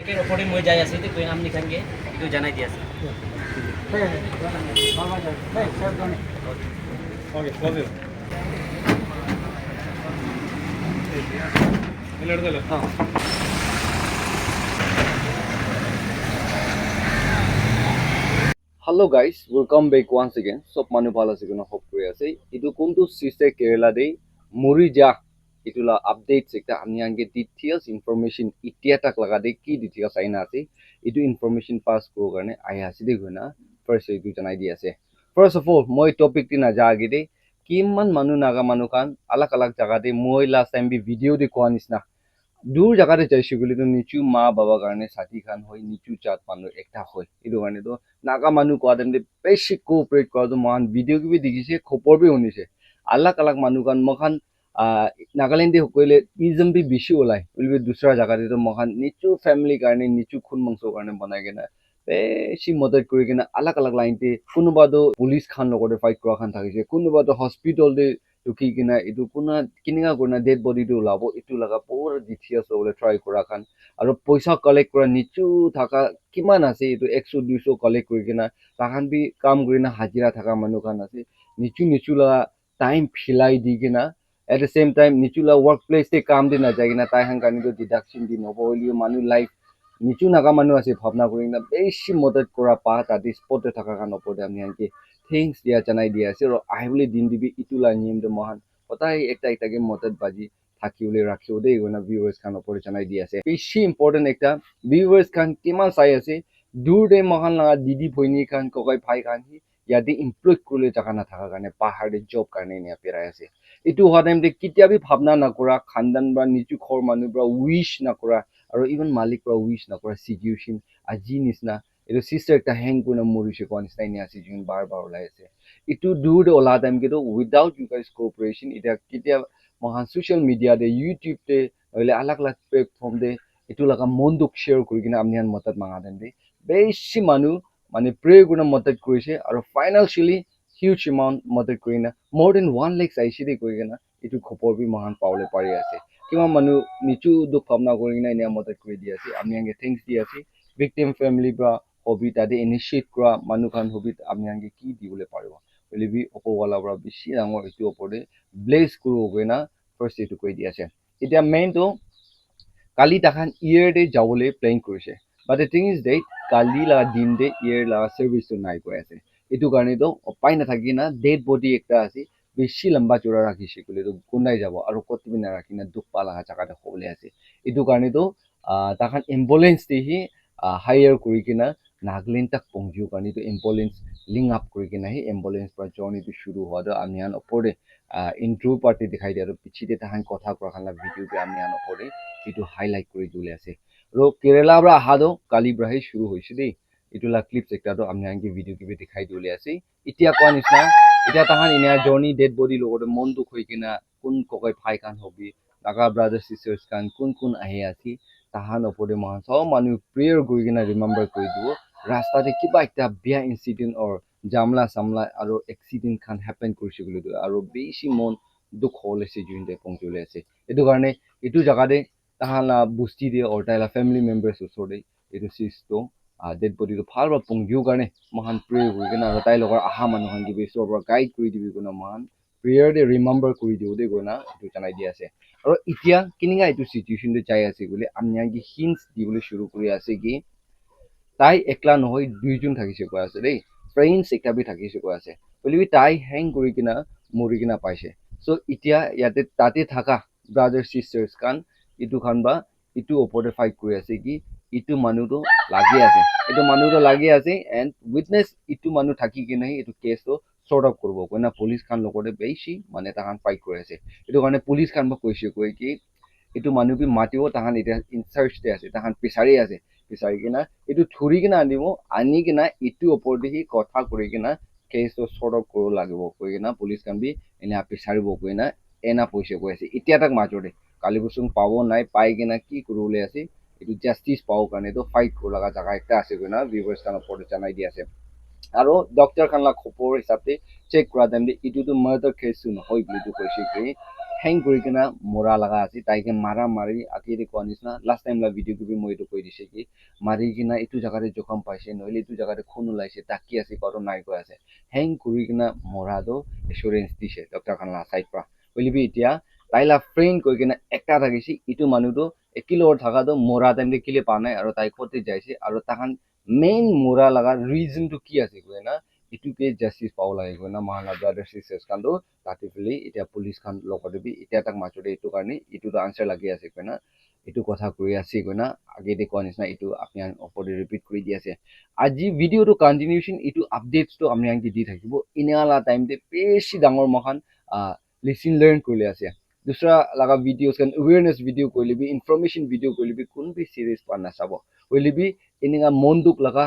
টপিকের ওপরে মই যাই আছি তো আপনি খানকে একটু জানাই দিয়ে আছে Okay, close it. Hello guys, welcome back once again. Sop manu bhala siguna hope kuri ase. Itu kuntu sister Kerala de Murija itula updates ekta ami ange details information itia tak laga de ki details aina ase. Itu information pass kro karne aya ase de guna first itu janai di ase. First of all, moi topic ti na ja age de kiman manu naga manu kan alak alak jaga de moi last time bi video de ko anisna দূৰ জাগাতে যাইছো বুলি তো নিচু মা বাবা কাৰণে সাথী খান হয় নিচু চাত মানুহ একটা হয় এইটো কাৰণে তো নাগা মানুহ কোৱা তেন্তে বেছি কোঅপাৰেট কৰাটো মহান ভিডিঅ' কিবি দেখিছে খবৰ বি শুনিছে আলাক আলাক মানুহ কান মখান নাগালেণ্ডে সকলে ইজম বি বেছি ওলাই বুলিবি দুসৰা জাগাতে তো মখান নিচু ফেমিলি কাৰণে নিচু খুন মাংস কাৰণে বনাই কেনে বেছি মদত কৰি কেনে আলাক আলাক লাইনতে কোনোবাতো পুলিচ খান লগতে ফাইট কৰা খান থাকিছে কোনোবাতো হস্পিটেলতে টুকি কিনা এইটো কোনা কিনিঙা কৰিনা ডেড বডিটো ওলাব এইটো লগা পুৰা ডিটেইলছ ল'বলৈ ট্ৰাই কৰা খান আৰু পইচা কালেক্ট কৰা নিচু থাকা কিমান আছে এইটো 100-200 কালেক্ট কৰি কিনা তাহান বি কাম কৰিনা হাজিৰা থাকা মানুহ খান আছে নিচু লগা টাইম ফিলাই দি কিনা এট দ্য সেম টাইম নিচু লগা ৱৰ্ক প্লেচতে কাম দি নাযায় কিনা তাই হান কানিটো ডিডাকশ্যন দি নবলিও মানুহ লাইফ নিচু নাগা মানুহ আছে ভাৱনা কৰি কিনা বেছি মদত কৰা পা তাতে স্পটে থকা খান ওপৰতে আমি আনকি থিংস দিয়া জানাই দিয়া আছে আৰু আহিবলৈ দিন দিবি ইটোলা নিয়মটো মহান সদায় একটা মদত বাজি থাকিবলৈ ৰাখিও দেই গনা ভিউৱাৰ্ছ খান ওপৰত জানাই দি আছে বেছি ইম্পৰ্টেণ্ট একটা ভিউৱাৰ্ছ খান কিমান চাই আছে দূৰ দে মহান লগা দিদি ভৈনী খান ককাই ভাই খান ইয়াতে ইমপ্লয় কৰিলে জাগা নাথাকা কাৰণে পাহাৰে জব কাৰণে নিয়া পেৰাই আছে এইটো হোৱা টাইমতে কেতিয়াবি ভাৱনা নকৰা খানদান বা নিচু ঘৰ মানুহ পৰা উইচ নকৰা আৰু ইভেন মালিক পৰা উইচ নকৰা চিটুৱেশ্যন আজি নিচিনা এইটো চিষ্টাৰ একটা হেং কৰি মৰিছে কোৱা নিচিনাই নিয়া চিটুৱেশ্যন বাৰ ওলাই আছে itu dur de ola time gitu without you guys cooperation ita ketia mahan social media de YouTube te oile alak alak platform de itu laga monduk share kuri kina amnian motat manga den de beshi manu mane pray guna motat korise aro financially huge amount motat korina more than 1 lakh aisi de koi kina itu khopor bi mahan paule pari ase kima manu nichu duk phamna kori kina ina motat kori di ase amniange thanks di ase victim family bra hobby tade initiate kora manu khan hobby amniange ki dibole paribo বলিবি অপৱালা পৰা বেছি ডাঙৰ এইটো ওপৰতে bless কৰো গৈ না first এইটো কৈ দি আছে এতিয়া মেইনটো কালি তাহান ইয়াৰ ডে যাবলৈ প্লেন কৰিছে বাট দ্য থিং ইজ ডেট কালি লা দিন ডে ইয়াৰ লা সাৰ্ভিসটো নাই কৈ আছে এইটো কাৰণেতো উপায় নাথাকি না ডেড বডি একটা আছে বেছি লম্বা চূড়া ৰাখিছে বুলিতো কোনাই যাব আৰু কতবি নাৰাখি না দুখ পালা জাগাতে হ'বলৈ আছে এইটো কাৰণেতো তাহান এম্বুলেন্স দিহি হায়াৰ কৰি কিনা নাগালেণ্ড তাক পहुंचियो কাৰণে তো এম্বুলেন্স লিংক আপ কৰি কিনা হি এম্বুলেন্স পৰা জাৰ্নিটো শুरू হোৱা আমি আন ওপৰে ইন্ট্ৰো পাৰ্টি দেখাই দিয়া আৰু পিছিতে তাহান কথা কোৱা খানা ভিডিঅ' বে আমি আন ওপৰে এইটো হাইলাইট কৰি দিলে আছে আৰু কেৰালা পৰা আহাদো কালি পৰাহে শুरू হৈছে দেই এইটো লা ক্লিপছ একটাতো আমি আনকি ভিডিঅ' কিবি দেখাই দিলে আছে এতিয়া কোৱা নিচিনা এতিয়া তাহান ইনা জাৰ্নি ডেড বডি লগতে মন দুখ হৈ কিনা কোন ককাই ভাই কান হবি নাগা ব্ৰাদাৰ সিস্টাৰ্স কান কোন আহি আছে তাহান ওপৰে মহান সব মানুহ প্ৰেয়াৰ কৰি কিনা ৰিমেম্বাৰ কৰি দিব ৰাস্তাতে কিবা একটা বিয়া ইনসিডেন্ট অৰ জামলা সামলা আৰু এক্সিডেন্ট খান হ্যাপেন কৰিছে বুলি আৰু বেছি মন দুখ হলেছে জুইনতে পঞ্চলে আছে এইটো কাৰণে এইটো জাগাতে তাহালা বুষ্টি দিয়ে অৰ তাইলা ফেমিলি মেম্বাৰ্স ওচৰতে এইটো চিজটো ডেড বডিটো ভাল বা পঞ্জিও কাৰণে মহান প্ৰেয়াৰ কৰি কিনা আৰু তাই লগৰ আহা মানুহখন দিবি ওচৰৰ পৰা গাইড কৰি দিবি কোনো মহান প্ৰেয়াৰ দে ৰিমেম্বাৰ কৰি দিও দেই গৈ না এইটো জনাই দি আছে আৰু এতিয়া কিনিঙা এইটো চিটুৱেশ্যনটো চাই আছে বুলি আমি আনকি হিন্টছ দিবলৈ শুৰু কৰি আছে কি তাই একলা নহয় দুইজন থাকিছে কৈ আছে দেই ফ্ৰেণ্ডছ একটা বি থাকিছে কৈ আছে বুলিবি তাই হেং কৰি কিনা মৰি কিনা পাইছে চ' এতিয়া ইয়াতে তাতে থাকা ব্ৰাদাৰ চিষ্টাৰ্ছ খান ইটো খান বা ইটো ওপৰতে ফাইট কৰি আছে কি ইটো মানুহটো লাগি আছে এণ্ড উইটনেছ ইটো মানুহ থাকি কিনে এইটো কেছটো চৰ্ট আউট কৰিব কইনা পুলিচ খান লগতে বেছি মানে তাহান ফাইট কৰি আছে এইটো কাৰণে পুলিচ খান বা কৈছে কৈ কি এইটো মানুহ বি মাতিব তাহান এতিয়া ইনচাৰ্জতে আছে তাহান পিছাৰি আছে পিছাৰি কিনা এইটো ধৰি কিনা আনি কিনা ইটো ওপৰতে সি কথা কৰি কিনা কেছটো চৰ্ট আউট কৰিব লাগিব কৈ কিনা পুলিচ খান বি এনে পিছাৰিব কৈ না এনা পইচা কৈ আছে এতিয়া তাক মাজতে কালি বস্তু পাব নাই পাই কিনা কি কৰিবলৈ আছে এইটো জাষ্টিচ পাব কাৰণে তো ফাইট কৰিব লগা জাগা একটা আছে কৈ না ভিউৱাৰ্ছ খান ওপৰতে জনাই দি আছে আৰু ডক্টৰ খান লা খবৰ হিচাপে চেক কৰা টাইমতে ইটোতো মাৰ্ডাৰ কেছ নহয় বুলিতো কৈছে কি হেং কৰি কিনা মৰা লগা আছে তাইকে মাৰা মাৰি আকি কোৱা নিচিনা লাষ্ট টাইম লা ভিডিঅ' কপি মই এইটো কৈ দিছে কি মাৰি কিনা এইটো জাগাতে জখম পাইছে নহলে এইটো জাগাতে খুন ওলাইছে তাকি আছে কৰো নাই কৈ আছে হেং কৰি কিনা মৰাটো এচুৰেঞ্চ দিছে ডক্টৰ খানলা চাইড পৰা বুলিবি এতিয়া তাইলা ফ্ৰেণ্ড কৈ কিনা একটা থাকিছে ইটো মানুহটো একিলৰ থাকাটো মৰা টাইমতে কিলে পা নাই আৰু তাই ক'তে যাইছে আৰু তাহান মেইন মৰা লগা ৰিজনটো কি আছে কৈ না ইটোকে জাষ্টিচ পাব লাগে কৈ না মহানা ব্ৰাদাৰ চিষ্টাৰ্ছ কান্দো তাতে ফেলি এতিয়া পুলিচ খান লগতে বি এতিয়া তাক মাজতে এইটো কাৰণে ইটোতো আনচাৰ লাগি আছে কৈ না এইটো কথা কৈ আছে কৈ না আগে দেখুৱা নিচিনা এইটো আপুনি ওপৰতে ৰিপিট কৰি দি আছে আজি ভিডিঅ'টো কণ্টিনিউশ্যন এইটো আপডেটছটো আমি আনকি দি থাকিব ইনালা টাইমতে বেছি ডাঙৰ মহান লিসন লাৰ্ণ কৰি আছে दूसरा लगा वीडियोस kan awareness video कोइले भी information video कोइले भी कुन भी series पाना साबो कोइले भी इनिगा मोंदुक लगा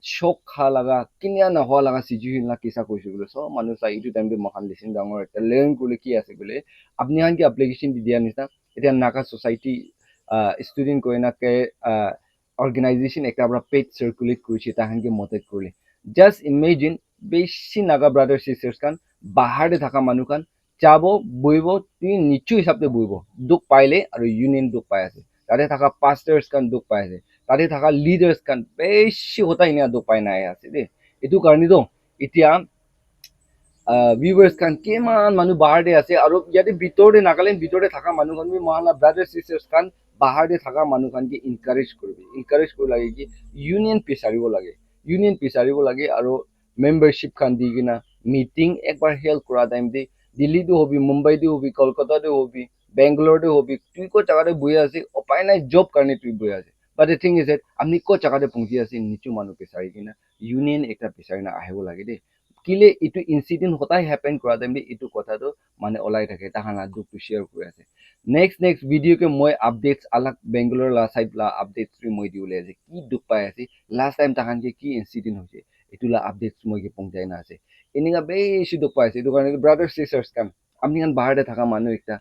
शोक खा लगा किन्या ना हो लगा सिचुएशन ला किसा कोइसे बोले सो मानु सा इटु टाइम दे मखान लिसन डांगर eta learn कोले की आसे बोले अपनी हान की एप्लीकेशन दि दिया निसा eta नाका सोसाइटी स्टूडेंट कोइना के organization একটা আমরা পেজ সার্কুলেট করেছি তাহানকে মদত করলে জাস্ট ইমাজিন বেশি নাগা ব্রাদার সিস্টার্স কান বাহারে থাকা মানুহ কান যাব বইব তুমি নিশ্চয় হিসাবে বইব দুখ পাইলে আৰু ইউনিয়ন দুখ পাই আছে তাতে থাকা পাস্টার্স কান দুখ পাই আছে তাতে থাকা লিডার্স কান বেশি হতা ইনা দুখ পাই নাই আছে দেই এইটো কাৰণে তো এতিয়া ভিউৱাৰ্স কান কিমান মানুহ বাহাৰে আছে আৰু ইয়াতে ভিতৰতে নাগালেণ্ড ভিতৰতে থাকা মানুহ কান মহালা ব্ৰাদাৰ সিস্টাৰ্স কান বাহাৰে থাকা মানুহ কানকে ইনকাৰেজ কৰিব লাগে কি ইউনিয়ন বিচাৰিব লাগে আৰু মেম্বাৰশ্বিপ খান দি কিনা মিটিং একবাৰ হেল্প কৰা টাইম দি দিল্লীতো হবি মুম্বাইতো হবি কলকাতাতো হবি বেংগলোৰতো হবি তুই ক'ত জাগাতে বহি আছে উপায় নাই জব কাৰণে তুই বহি আছে বাট দ্য থিং ইজ দ্যাট আমি ক'ত জাগাতে পहुंची আছে নিচু মানুহ বিচাৰি কিনা ইউনিয়ন একটা বিচাৰি না আহিব লাগে দেই কিলে ইটো ইনসিডেন্ট হতাই হ্যাপেন কৰা টাইম দি ইটো কথাটো মানে ওলাই থাকে তাহানা দুখটো শ্বেয়াৰ কৰি আছে নেক্সট ভিডিও के মই আপডেটস अलग বেংগলোৰ লা সাইড লা আপডেটস মই দিউলে আছে কি দুখ পাই আছে লাষ্ট টাইম তাহান के কি ইনসিডেন্ট হৈছে এটুলা আপডেটস মই কে পहुंचाই না আছে এনেকা বেশি দুখ পাইছে এইটো কাৰণে ব্ৰাদাৰ সিস্টাৰ্স কাম আমি কান বাহাৰে থাকা মানুহ একটা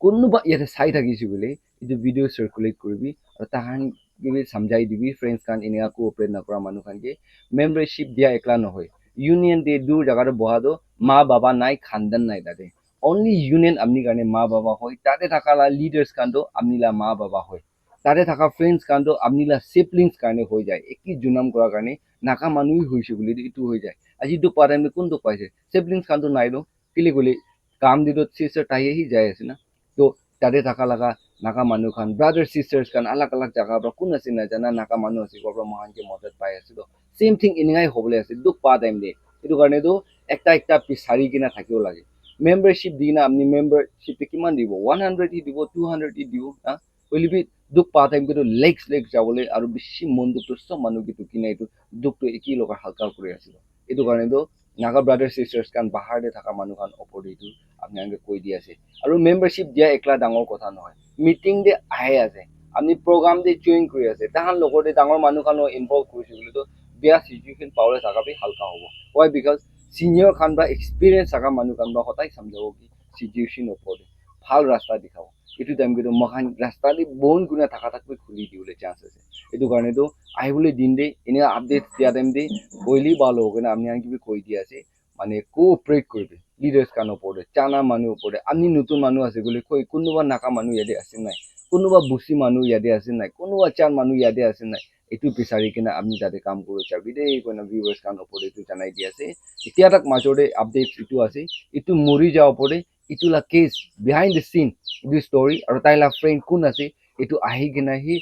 কোনোবা ইয়াতে চাই থাকিছি বুলি এইটো ভিডিও সার্কুলেট কৰিবি আৰু তাহান কিবি সমঝাই দিবি ফ্ৰেণ্ডছ কান এনেকা কোঅপাৰেট নকৰা মানুহ কানকে মেম্বাৰশ্বিপ দিয়া একলা নহয় ইউনিয়ন দে দূৰ জাগাতে বহাদো মা বাবা নাই খানদান নাই তাতে only union amni karne ma baba hoy tate thakala leaders kando amnila ma baba hoy tate thaka friends kando amnila siblings karne hoy jay eki junam kora karne naka manui hoise boli itu hoy jay aji du param me kun du paise siblings kando nai do kile gole kam dido sister tai hi jay ase na to tate thaka laga naka manu khan brother sisters kan alag jaga pra kun ase na jana naka manu ase ko pra mahan ke madat pai ase to same thing iningai hobole ase duk pa time de itu karne do ekta pisari kina thakibo lage membership দি না আপনি membership কিমান দিব 100 ই দিব 200 ই দিব হা কইলিবি দুখ পা টাইম কিন্তু লেক্স যাবলে আৰু বেছি মন দুখটো সব মানুহ কিটো কিনা এইটো দুখটো একি লগা হালকা কৰি আছিল এইটো কাৰণে তো নাগা ব্ৰাদাৰ সিস্টাৰ্স কান বাহাৰে থাকা মানুহ কান ওপৰত এইটো আপনি আগে কৈ দি আছে আৰু মেম্বাৰশ্বিপ দিয়া একলা ডাঙৰ কথা নহয় মিটিং দে আহে আছে আপনি প্ৰগ্ৰাম দে জয়েন কৰি আছে তাহান লগতে ডাঙৰ মানুহ কানো ইনভলভ কৰিছে বুলি তো বিয়া সিচুৱেশন পাওলে থাকাবি হালকা হ'ব why because senior khan ba experience aga manu kan ba hotai samjhawo ki situation opor ভাল রাস্তা দেখাও এটু টাইম কিন্তু মহান রাস্তা দি বন গুনা থাকা থাকবে খুলি দিউলে চান্স আছে এটু কারণে তো আইবলে দিন দে এনে আপডেট দিয়া টাইম দে কইলি ভালো হবে না আমি আনকি কই দি আছে মানে কোঅপারেট করবে লিডার্স কান উপরে চানা মানু উপরে আমি নতুন মানু আছে বলে কই কোনোবা নাকা মানু ইয়াতে আছে নাই কোনোবা বুসি মানু ইয়াতে আছে নাই কোনোবা চান মানু ইয়াতে আছে নাই এটু বিচাৰি কিনা আমি যাতে কাম কৰি চাবি দেই কোনা ভিউয়াৰ্স কান উপৰে এটু জানাই দি আছে এতিয়া তাক মাজৰে আপডেট ইটু আছে ইটু মৰি যাও পৰে ইটুলা কেস বিহাইন্ড দ্য সিন ইটু স্টোৰি আৰু তাইলা ফ্ৰেন্ড কোন আছে ইটু আহি কিনা হি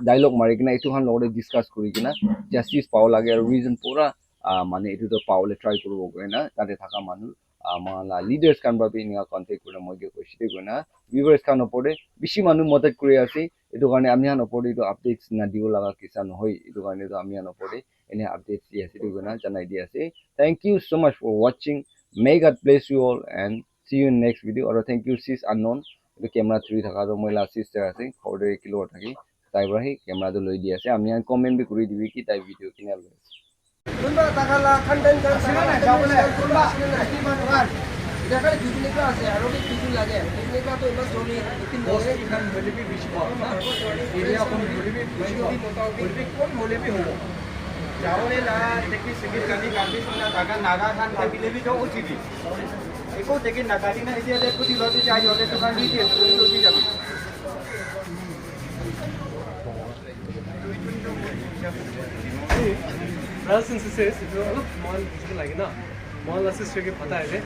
ডায়লগ মাৰি কিনা ইটু হান লগতে ডিসকাস কৰি কিনা জাস্টিস পাও লাগে আৰু ৰিজন পুৰা মানে ইটু তো পাওলে ট্ৰাই কৰিব গৈ না তাতে থাকা মানুহ মালা লিডাৰ্স কান বাবে ইনা কন্টাক্ট কৰি মই কৈছিতে গৈ না ভিউয়াৰ্স কান ওপৰে বেছি মানুহ মদত কৰি আছে এটু কাৰণে আমি হান ওপৰে ইটু আপডেটস না দিব লাগা কিছা নহয় এটু কাৰণে তো আমি হান ওপৰে এনে আপডেটস দি আছে গৈ না জানাই দি আছে thank you so much for watching may god bless you all and see you in next video or thank you sis unknown the camera 3 thaka do moila sister ase khode kilo thaki tai bra hi camera do loi di ase ami an comment bi kuri dibi ki tai video kinal lo kunba takala khandan kan sina jabole kunba ki manuan দেখা দিদিনে কা আছে আর কি কিছু লাগে দিদিনে কা তো এবার জমি তিন বছর এখান বলে বি বেশি পাও এরিয়া কোন বলে বি বেশি বলে বি কোন বলে বি হবো যাওলে লা দেখি সিভিল গানি গানি না জায়গা নাগা খান কে বিলে বি তো উচিত একো টিকেট নাকাটি না এতিয়া যে কোটি লতে চাই হলে তো কাটি দিয়ে লতে যাবে Brothers and sisters, if you're look mall visible like na, mall sister ke pata hai.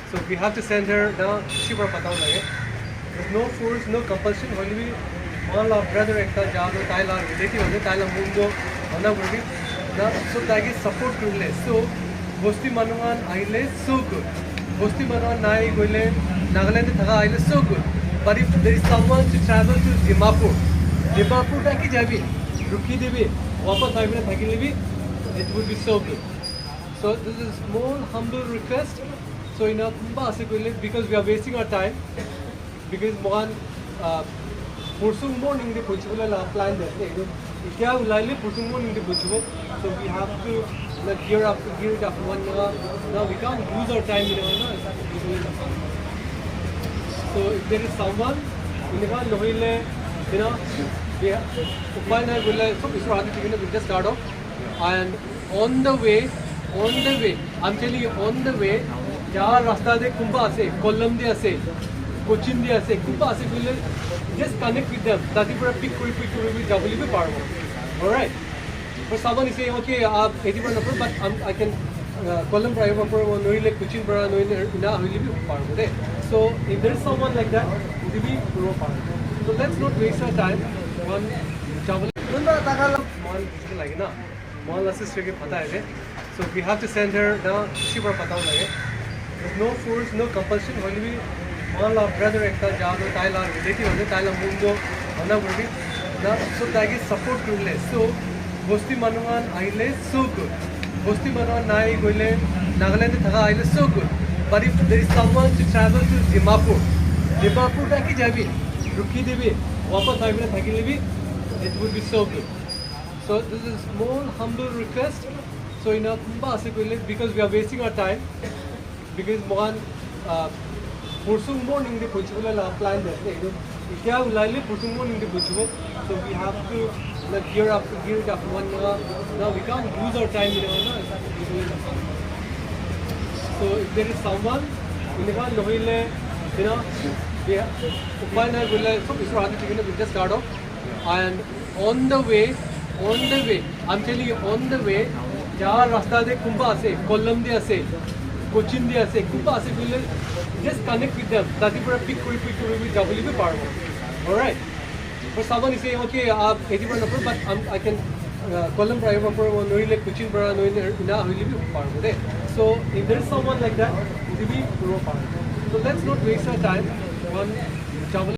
So we have to send her now. Shipra pata lage. There's no force, no compulsion. Only we mall of brother ekta jado Thailand relative hote Thailand mundo ona bodi. Na so tagi support kurle. So Bosti Manuan aile so good. Bosti Manuan nai goile Nagaland thaga aile so good. But if there is someone to travel to Dimapur ta ki jabi, rukhi debi, wapas aibne thaki lebi. It would be so good. So this is small, humble request. So in a because we are wasting our time. Because one pursue morning the Puchula plan that kya ulale pursue morning the Puchula. So we have to gear it up one now we can't lose our time so if there is someone we just start off. And on the way, I'm telling you, on the way, jahar rasta de Kumbha ase, Kollam de ase, Cochin de ase, Kumbha ase, just connect with them. Tati pura pick kuri double be parvo. All right. But someone is saying, okay, aap 80 number, but I can Kollam private number, noile Cochin para noile na will be parvo. So if there is someone like that, it will be puro parvo. So let's not waste our time. One double. Mall like na. Mall sister ke pata hai. So we have to send her now. Shipra pata lage. There's no force, no compulsion. Only we mall of brother ekta jado Thailand relative hote Thailand mundo ona bodi. Na so tagi support kurle. So Bosti Manuan aile so good. Bosti Manuan nai goile Nagaland thaga aile so good. But if there is someone to travel to Dimapur ta ki jabi, rukhi debi, wapas aibne thaki lebi. It would be so good. So this is small, humble request. So in a because we are wasting our time. Because one pursue morning the Puchula plan that kya ulale pursue morning the Puchula. So we have to gear it up one now we can't lose our time So if there is someone we just start off. And on the way, I'm telling you, on the way, jahar rasta de Kumbha ase, Kollam de ase, Cochin de ase, Kumbha ase, just connect with them. Tati pura pick kuri double be parvo. All right. But someone is saying, okay, aap 80 number, but I can Kollam private number, noile Cochin para noile na will be parvo. So if there is someone like that, it will be puro parvo. So let's not waste our time. One double.